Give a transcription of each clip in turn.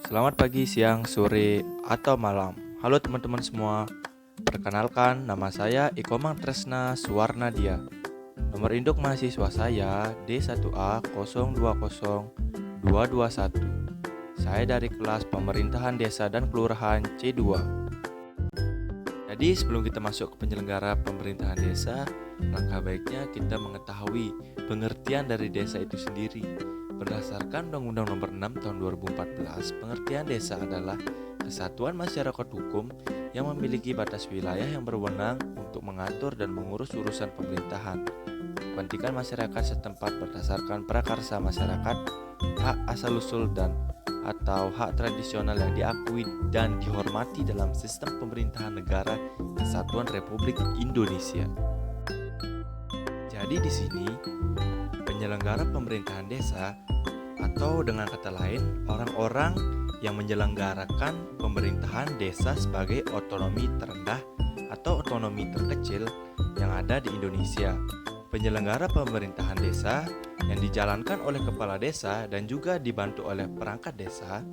Selamat pagi, siang, sore, atau malam. Halo teman-teman semua. Perkenalkan, nama saya Ikomang Tresna Suwarnadia. Nomor induk mahasiswa saya D1A020221. Saya dari kelas Pemerintahan Desa dan Kelurahan C2. Jadi sebelum kita masuk ke penyelenggara pemerintahan desa, langkah baiknya kita mengetahui pengertian dari desa itu sendiri. Berdasarkan Undang-Undang Nomor 6 Tahun 2014, pengertian desa adalah kesatuan masyarakat hukum yang memiliki batas wilayah yang berwenang untuk mengatur dan mengurus urusan pemerintahan, kepentingan masyarakat setempat berdasarkan prakarsa masyarakat, hak asal-usul dan atau hak tradisional yang diakui dan dihormati dalam sistem pemerintahan negara Kesatuan Republik Indonesia. Jadi di sini penyelenggara pemerintahan desa atau dengan kata lain orang-orang yang menyelenggarakan pemerintahan desa sebagai otonomi terendah atau otonomi terkecil yang ada di Indonesia. Penyelenggara pemerintahan desa yang dijalankan oleh kepala desa dan juga dibantu oleh perangkat desa.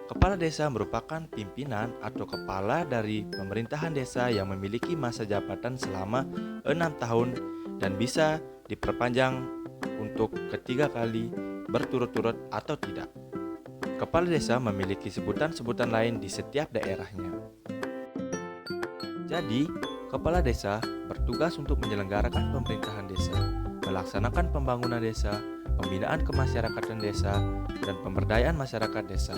Kepala desa merupakan pimpinan atau kepala dari pemerintahan desa yang memiliki masa jabatan selama 6 tahun dan bisa diperpanjang untuk ketiga kali berturut-turut atau tidak. Kepala desa memiliki sebutan-sebutan lain di setiap daerahnya. Jadi, kepala desa bertugas untuk menyelenggarakan pemerintahan desa, melaksanakan pembangunan desa, pembinaan kemasyarakatan desa, dan pemberdayaan masyarakat desa.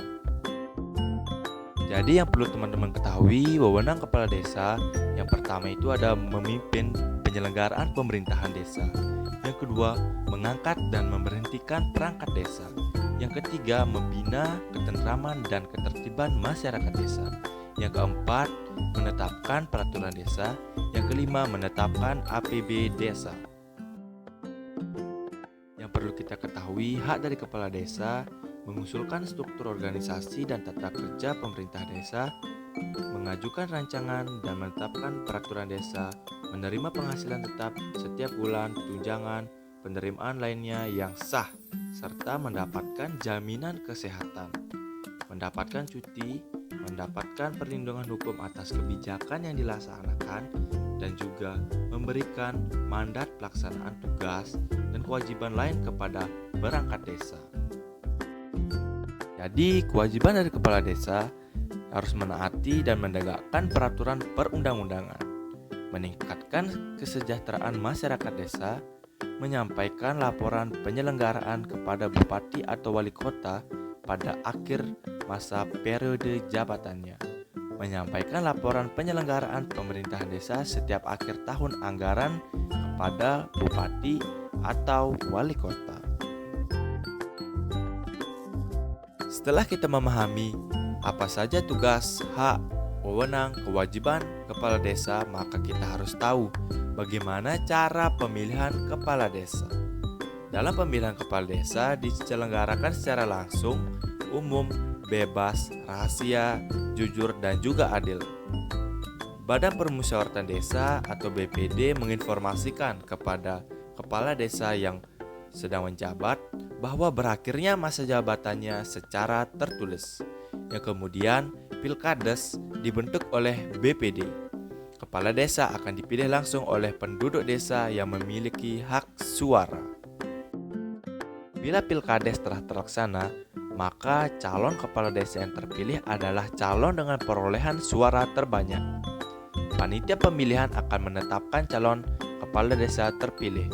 Jadi yang perlu teman-teman ketahui, wewenang kepala desa yang pertama itu ada memimpin penyelenggaraan pemerintahan desa. Yang kedua, mengangkat dan memberhentikan perangkat desa. Yang ketiga, membina ketentraman dan ketertiban masyarakat desa. Yang keempat, menetapkan peraturan desa. Yang kelima, menetapkan APB desa. Yang perlu kita ketahui, hak dari kepala desa mengusulkan struktur organisasi dan tata kerja pemerintah desa, mengajukan rancangan dan menetapkan peraturan desa, menerima penghasilan tetap setiap bulan, tunjangan, penerimaan lainnya yang sah, serta mendapatkan jaminan kesehatan, mendapatkan cuti, mendapatkan perlindungan hukum atas kebijakan yang dilaksanakan, dan juga memberikan mandat pelaksanaan tugas dan kewajiban lain kepada perangkat desa. Jadi, kewajiban dari kepala desa harus menaati dan menegakkan peraturan perundang-undangan, meningkatkan kesejahteraan masyarakat desa, menyampaikan laporan penyelenggaraan kepada bupati atau wali kota pada akhir masa periode jabatannya, menyampaikan laporan penyelenggaraan pemerintahan desa setiap akhir tahun anggaran kepada bupati atau wali kota. Setelah kita memahami apa saja tugas, hak, wewenang, kewajiban kepala desa, maka kita harus tahu bagaimana cara pemilihan kepala desa. Dalam pemilihan kepala desa diselenggarakan secara langsung, umum, bebas, rahasia, jujur, dan juga adil. Badan Permusyawaratan Desa atau BPD menginformasikan kepada kepala desa yang sedang menjabat bahwa berakhirnya masa jabatannya secara tertulis, yang kemudian Pilkades dibentuk oleh BPD. Kepala desa akan dipilih langsung oleh penduduk desa yang memiliki hak suara. Bila Pilkades telah terlaksana, maka calon kepala desa yang terpilih adalah calon dengan perolehan suara terbanyak. Panitia pemilihan akan menetapkan calon kepala desa terpilih.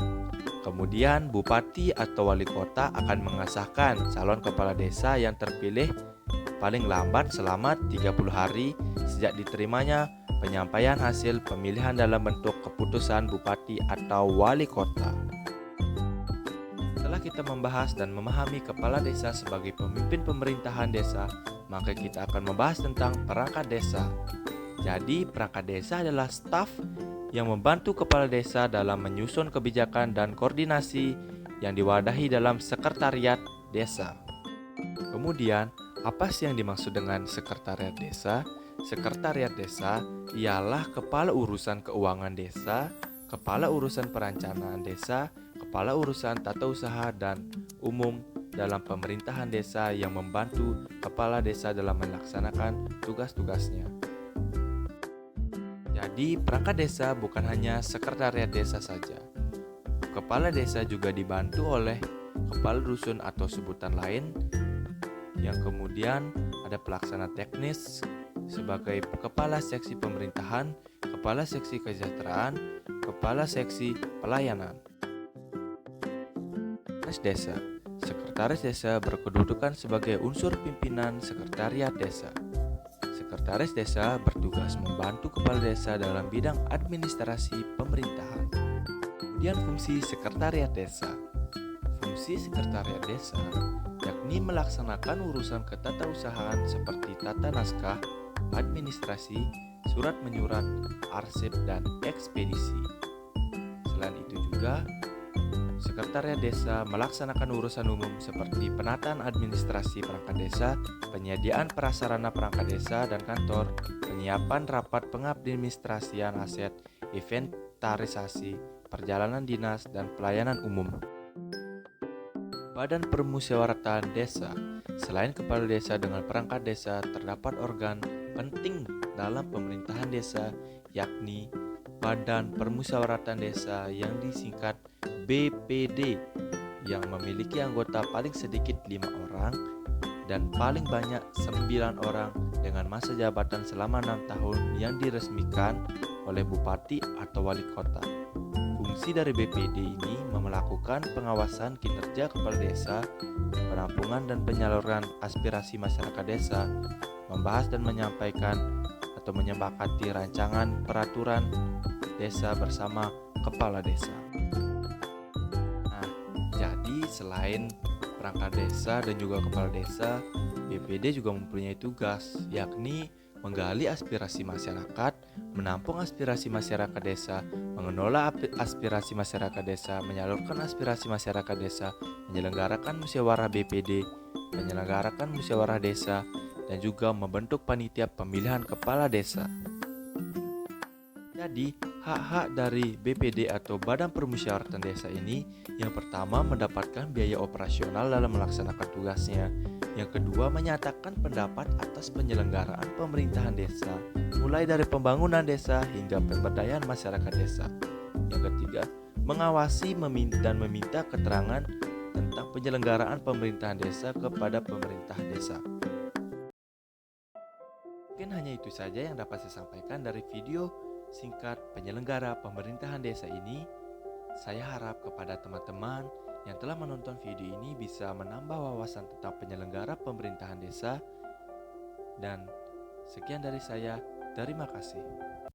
Kemudian bupati atau wali kota akan mengesahkan calon kepala desa yang terpilih paling lambat selama 30 hari sejak diterimanya penyampaian hasil pemilihan dalam bentuk keputusan bupati atau wali kota. Setelah kita membahas dan memahami kepala desa sebagai pemimpin pemerintahan desa, maka kita akan membahas tentang perangkat desa. Jadi, perangkat desa adalah staf yang membantu kepala desa dalam menyusun kebijakan dan koordinasi yang diwadahi dalam sekretariat desa. Kemudian, apa sih yang dimaksud dengan sekretariat desa? Sekretariat desa ialah kepala urusan keuangan desa, kepala urusan perencanaan desa, kepala urusan tata usaha dan umum dalam pemerintahan desa yang membantu kepala desa dalam melaksanakan tugas-tugasnya. Jadi, perangkat desa bukan hanya sekretariat desa saja. Kepala desa juga dibantu oleh kepala dusun atau sebutan lain, yang kemudian ada pelaksana teknis sebagai kepala seksi pemerintahan, kepala seksi kesejahteraan, kepala seksi pelayanan. Sekretaris desa. Sekretaris desa berkedudukan sebagai unsur pimpinan sekretariat desa. Sekretaris desa bertugas membantu kepala desa dalam bidang administrasi pemerintahan. Kemudian fungsi sekretariat desa. Fungsi sekretariat desa yakni melaksanakan urusan ketatausahaan seperti tata naskah, administrasi, surat menyurat, arsip, dan ekspedisi. Selain itu juga, sekretariat desa melaksanakan urusan umum seperti penataan administrasi perangkat desa, penyediaan prasarana perangkat desa dan kantor, penyiapan rapat pengadministrasian aset, inventarisasi, perjalanan dinas, dan pelayanan umum. Badan Permusyawaratan Desa. Selain kepala desa dengan perangkat desa, terdapat organ penting dalam pemerintahan desa, yakni Badan Permusyawaratan Desa yang disingkat BPD, yang memiliki anggota paling sedikit 5 orang dan paling banyak 9 orang dengan masa jabatan selama 6 tahun yang diresmikan oleh bupati atau wali kota. Fungsi dari BPD ini melakukan pengawasan kinerja kepala desa, penampungan dan penyaluran aspirasi masyarakat desa, membahas dan menyampaikan atau menyepakati rancangan peraturan desa bersama kepala desa. Nah, jadi selain perangkat desa dan juga kepala desa, BPD juga mempunyai tugas, yakni menggali aspirasi masyarakat, menampung aspirasi masyarakat desa, mengelola aspirasi masyarakat desa, menyalurkan aspirasi masyarakat desa, menyelenggarakan musyawarah BPD, menyelenggarakan musyawarah desa, dan juga membentuk panitia pemilihan kepala desa. Jadi, hak-hak dari BPD atau Badan Permusyawaratan Desa ini, yang pertama mendapatkan biaya operasional dalam melaksanakan tugasnya. Yang kedua, menyatakan pendapat atas penyelenggaraan pemerintahan desa, mulai dari pembangunan desa hingga pemberdayaan masyarakat desa. Yang ketiga, mengawasi dan meminta keterangan tentang penyelenggaraan pemerintahan desa kepada pemerintah desa. Mungkin hanya itu saja yang dapat saya sampaikan dari video singkat penyelenggara pemerintahan desa ini. Saya harap kepada teman-teman yang telah menonton video ini bisa menambah wawasan tentang penyelenggara pemerintahan desa. Dan sekian dari saya, terima kasih.